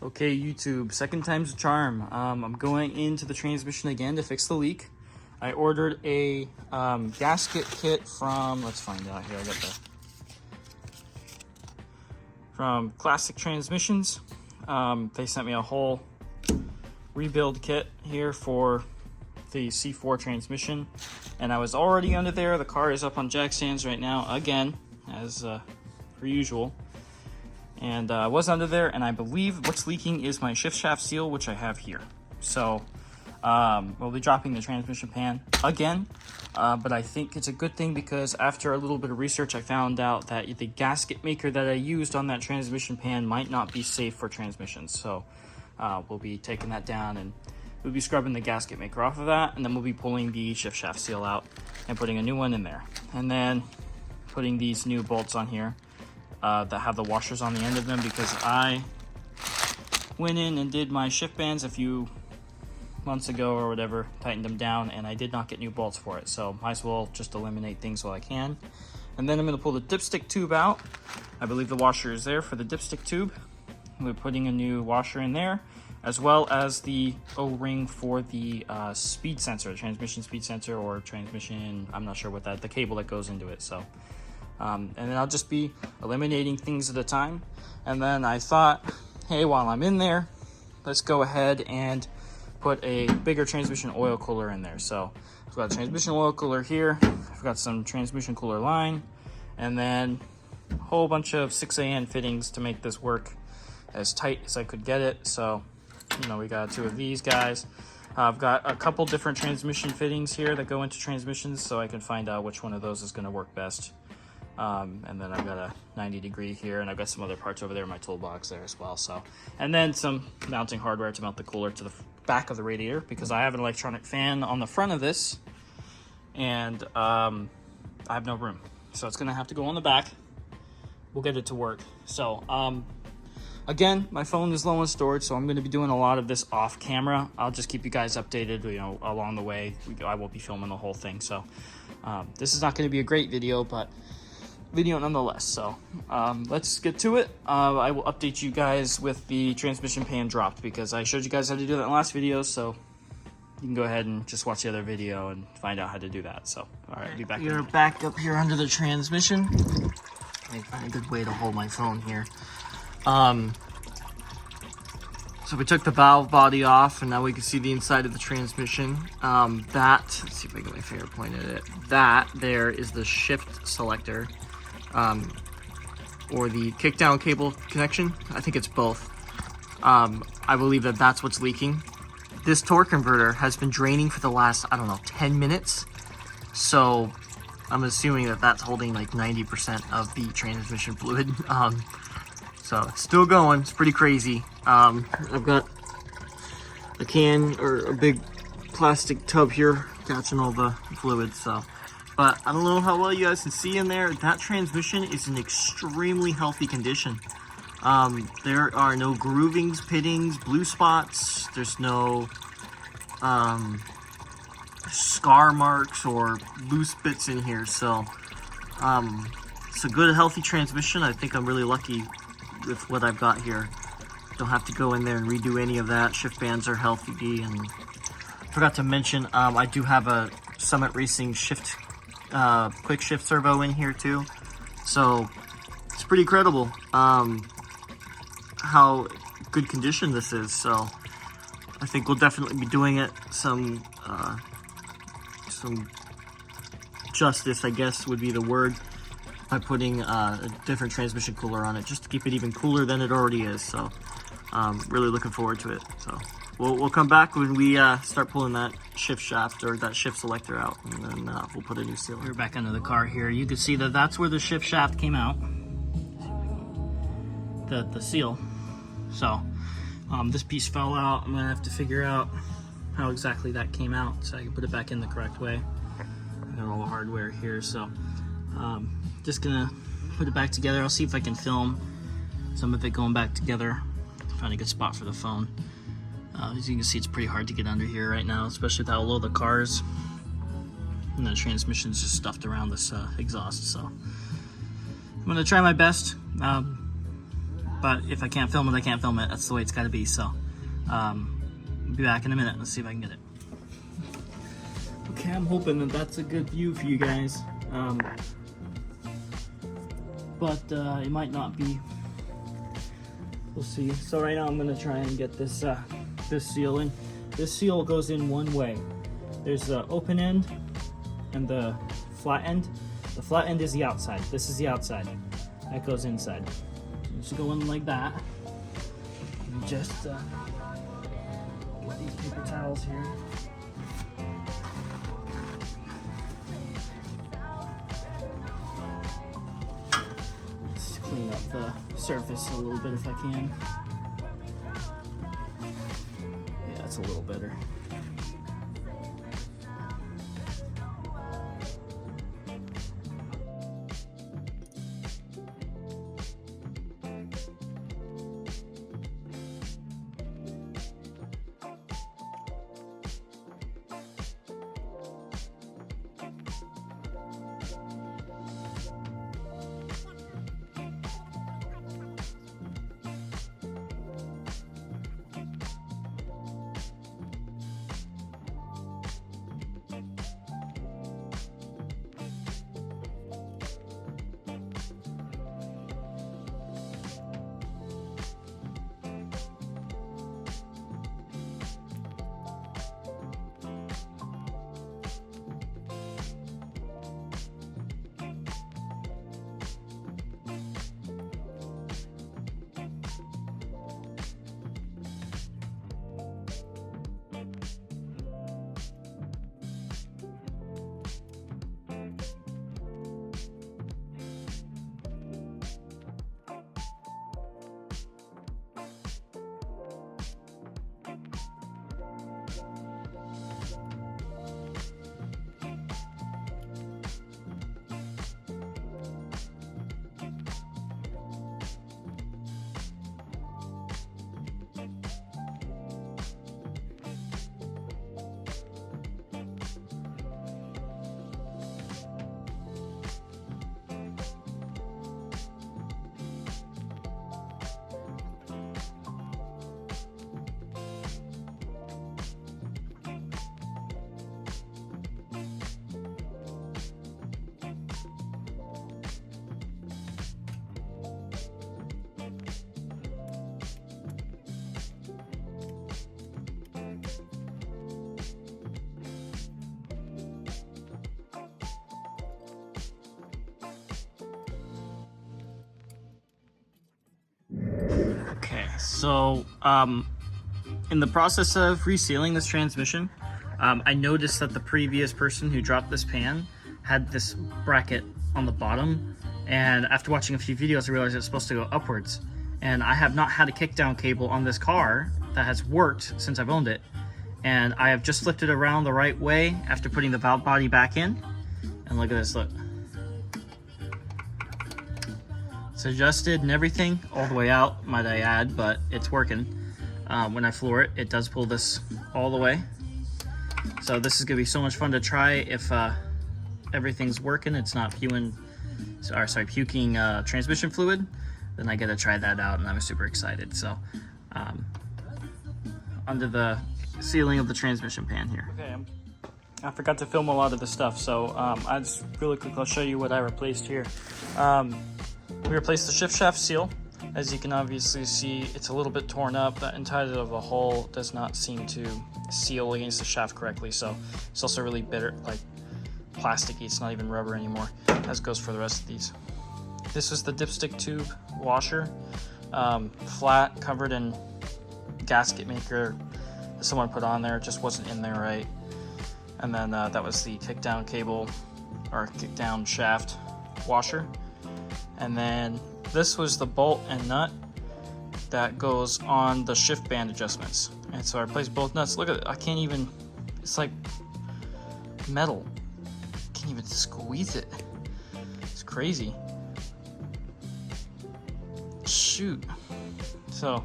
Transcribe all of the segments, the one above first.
Okay, YouTube, second time's a charm. I'm going into the transmission again to fix the leak. I ordered a gasket kit from, let's find out here, I got the, from Classic Transmissions. They sent me a whole rebuild kit here for the C4 transmission, and I was already under there. The car is up on jack stands right now, again, as per usual. And I was under there, and I believe what's leaking is my shift shaft seal, which I have here. So we'll be dropping the transmission pan again, but I think it's a good thing because after a little bit of research, I found out that the gasket maker that I used on that transmission pan might not be safe for transmissions. So we'll be taking that down, and we'll be scrubbing the gasket maker off of that, and then we'll be pulling the shift shaft seal out and putting a new one in there. And then putting these new bolts on here that have the washers on the end of them, because I went in and did my shift bands a few months ago or whatever, tightened them down, and I did not get new bolts for it. So might as well just eliminate things while I can. And then I'm going to pull the dipstick tube out. I believe the washer is there for the dipstick tube. We're putting a new washer in there, as well as the O-ring for the speed sensor, the transmission speed sensor, or transmission, I'm not sure what that, the cable that goes into it. So and then I'll just be eliminating things at a time. And then I thought, hey, while I'm in there, let's go ahead and put a bigger transmission oil cooler in there. So I've got a transmission oil cooler here, I've got some transmission cooler line, and then a whole bunch of 6AN fittings to make this work as tight as I could get it. So, you know, we got two of these guys. I've got a couple different transmission fittings here that go into transmissions, so I can find out which one of those is going to work best. And then I've got a 90-degree here, and I've got some other parts over there in my toolbox there as well. So, and then some mounting hardware to mount the cooler to the back of the radiator, because I have an electronic fan on the front of this, and I have no room, so it's gonna have to go on the back. We'll get it to work. So again, my phone is low on storage, so I'm going to be doing a lot of this off camera. I'll just keep you guys updated, you know, along the way. I won't be filming the whole thing, so this is not going to be a great video, but video nonetheless. So let's get to it. I will update you guys with the transmission pan dropped, because I showed you guys how to do that in the last video, so you can go ahead and just watch the other video and find out how to do that. So all right, be back. You're back up here under the transmission. Let me find a good way to hold my phone here. So we took the valve body off, and now we can see the inside of the transmission. Let's see if I get my finger pointed at it. That there is the shift selector, or the kickdown cable connection. I think it's both. I believe that that's what's leaking. This torque converter has been draining for the last, I don't know, 10 minutes. So I'm assuming that that's holding like 90% of the transmission fluid. So it's still going. It's pretty crazy. I've got a can or a big plastic tub here catching all the fluid. So, but I don't know how well you guys can see in there. That transmission is in extremely healthy condition. There are no groovings, pittings, blue spots. There's no scar marks or loose bits in here. So it's a good, healthy transmission. I think I'm really lucky with what I've got here. Don't have to go in there and redo any of that. Shift bands are healthy, and forgot to mention, I do have a Summit Racing shift, quick shift servo in here too. So it's pretty incredible how good condition this is. So I think we'll definitely be doing it some justice, I guess would be the word, by putting a different transmission cooler on it, just to keep it even cooler than it already is. So really looking forward to it. So we'll come back when we start pulling that shift shaft or that shift selector out, and then we'll put a new seal. We're back under the car here. You can see that that's where the shift shaft came out, the seal. So this piece fell out. I'm gonna have to figure out how exactly that came out so I can put it back in the correct way. I got all the hardware here, so just gonna put it back together. I'll see if I can film some of it going back together. Find a good spot for the phone. As you can see, it's pretty hard to get under here right now, especially with how low the car is. And the transmission's just stuffed around this exhaust. So I'm gonna try my best. but if I can't film it, I can't film it. That's the way it's got to be. So be back in a minute. Let's see if I can get it. Okay, I'm hoping that that's a good view for you guys, but it might not be. We'll see. So right now I'm gonna try and get this this seal in. This seal goes in one way. There's the open end and the flat end. The flat end is the outside. This is the outside. That goes inside. Just go in like that. And just get these paper towels here. Just clean up the surface a little bit if I can. Yeah, it's a little better. So in the process of resealing this transmission, I noticed that the previous person who dropped this pan had this bracket on the bottom, and after watching a few videos I realized it's supposed to go upwards, and I have not had a kickdown cable on this car that has worked since I've owned it, and I have just flipped it around the right way after putting the valve body back in, and look at this, look. It's adjusted and everything all the way out, might I add, but it's working. When I floor it, it does pull this all the way. So this is gonna be so much fun to try if everything's working. It's not puking transmission fluid. Then I gotta try that out, and I'm super excited. So under the sealing of the transmission pan here. Okay, I forgot to film a lot of the stuff, so I just really quick, I'll show you what I replaced here. We replaced the shift shaft seal. As you can obviously see, it's a little bit torn up. That inside of the hole does not seem to seal against the shaft correctly, so it's also really bitter, like plasticky. It's not even rubber anymore, as goes for the rest of these. This is the dipstick tube washer, flat, covered in gasket maker that someone put on there. It just wasn't in there right. And then that was the kickdown cable, or kickdown shaft washer. And then this was the bolt and nut that goes on the shift band adjustments. And so I replaced both nuts. Look at it, I can't even, it's like metal. Can't even squeeze it. It's crazy. Shoot. So,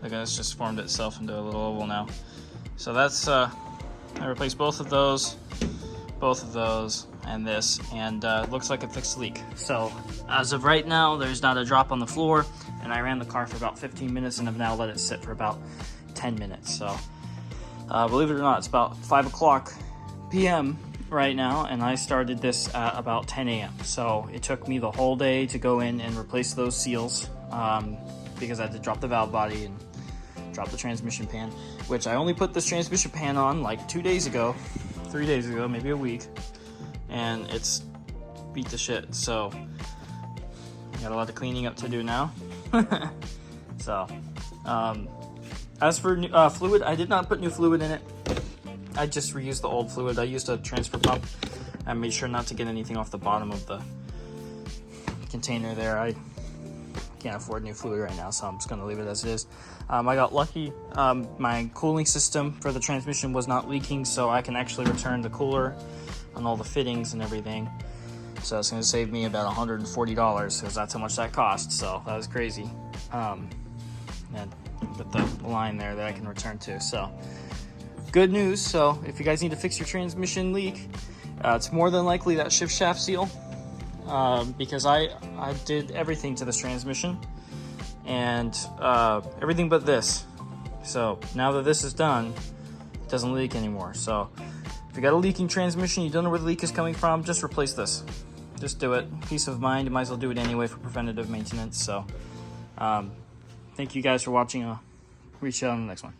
look at this, just formed itself into a little oval now. So that's, I replaced both of those, and this, and it looks like it fixed the leak. So as of right now, there's not a drop on the floor, and I ran the car for about 15 minutes and have now let it sit for about 10 minutes. So believe it or not, it's about 5 o'clock p.m. right now, and I started this at about 10 a.m. So it took me the whole day to go in and replace those seals, because I had to drop the valve body and drop the transmission pan, which I only put this transmission pan on like 2 days ago, 3 days ago, maybe a week, and it's beat to shit. So got a lot of cleaning up to do now. So as for fluid, I did not put new fluid in it. I just reused the old fluid. I used a transfer pump. I made sure not to get anything off the bottom of the container there. I can't afford new fluid right now, so I'm just gonna leave it as it is. I got lucky. My cooling system for the transmission was not leaking, so I can actually return the cooler on all the fittings and everything. So it's gonna save me about $140, because that's how much that cost. So that was crazy. And with the line there that I can return to. So good news. So if you guys need to fix your transmission leak, it's more than likely that shift shaft seal, because I did everything to this transmission, and everything but this. So now that this is done, it doesn't leak anymore. So if you got a leaking transmission, you don't know where the leak is coming from, just replace this. Just do it. Peace of mind. You might as well do it anyway for preventative maintenance. So thank you guys for watching. I'll reach out on the next one.